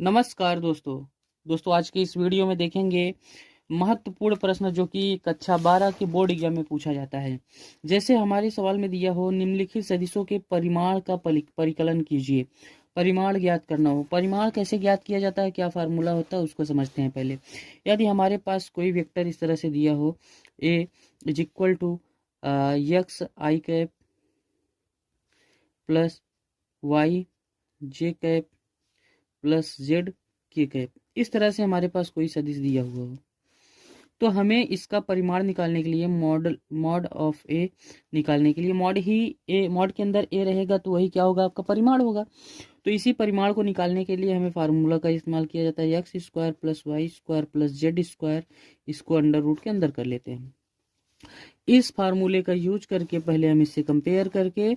नमस्कार दोस्तों आज की इस वीडियो में देखेंगे महत्वपूर्ण प्रश्न जो कि कक्षा 12 के बोर्ड एग्जाम में पूछा जाता है। जैसे हमारे सवाल में दिया हो निम्नलिखित सदिशों के परिमाण का परिकलन कीजिए। परिमाण ज्ञात करना हो, परिमाण कैसे ज्ञात किया जाता है, क्या फार्मूला होता है उसको समझते हैं पहले। यदि हमारे पास कोई वेक्टर इस तरह से दिया हो A is equal to X I cap plus Y J cap plus Z K cap, इस तरह से हमारे पास कोई सदिश दिया हुआ हो तो हमें इसका परिमाण निकालने के लिए मॉड ऑफ ए निकालने के लिए मॉड के अंदर ए रहेगा तो वही क्या होगा, आपका परिमाण होगा। तो इसी परिमाण को निकालने के लिए हमें फार्मूला का इस्तेमाल किया जाता है x square plus y square plus z square. इसको अंडर रूट के अंदर कर लेते हैं। इस फार्मूले का यूज करके पहले हम इससे कंपेयर करके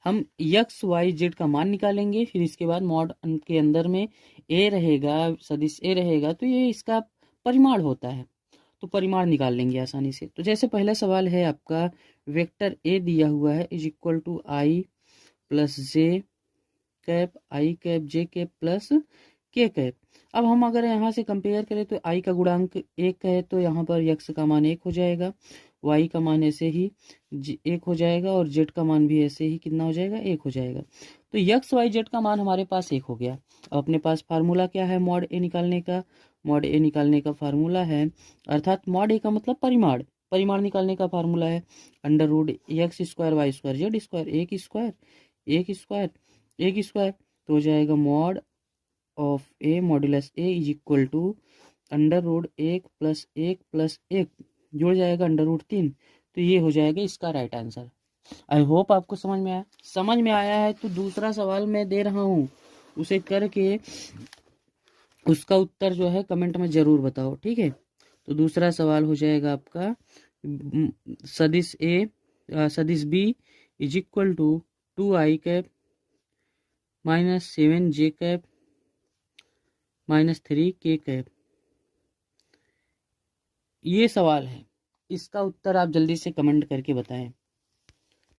हम एक्स वाई जेड का मान निकालेंगे। फिर इसके बाद मॉड के अंदर में ए रहेगा, सदिश ए रहेगा तो ये इसका परिमाण होता है, तो परिमाण निकाल लेंगे आसानी से। तो जैसे पहला सवाल है आपका, वेक्टर ए दिया हुआ है is equal to i plus j cap i cap j cap plus k cap. अब हम अगर यहाँ से कंपेयर करें तो आई का गुणांक एक है तो यहाँ पर यक्स का मान एक हो जाएगा, वाई का मान ऐसे ही एक हो जाएगा और जेड का मान भी ऐसे ही कितना हो जाएगा, एक हो जाएगा। तो यक्स वाई जेड का मान हमारे पास एक हो गया। अब अपने पास फार्मूला क्या है मॉड ए निकालने का, मॉड ए निकालने का फार्मूला है, अर्थात मॉड ए का मतलब परिमाण, परिमाण निकालने का फार्मूला है under root x square y square z square, एक स्क्वायर एक स्क्वायर एक स्क्वायर, तो हो जाएगा mod of A modulus A is equal to under root एक प्लस एक जुड़ जाएगा अंडर रूट तीन। तो ये हो जाएगा इसका राइट आंसर। आई होप आपको समझ में आया है। तो दूसरा सवाल मैं दे रहा हूँ, उसे करके उसका उत्तर जो है कमेंट में ज़रूर बताओ, ठीक है। तो दूसरा सवाल हो जाएगा आपका सदिश b is equal to 2 i cap minus 7 j cap minus 3 k cap. ये सवाल है, इसका उत्तर आप जल्दी से कमेंट करके बताएं।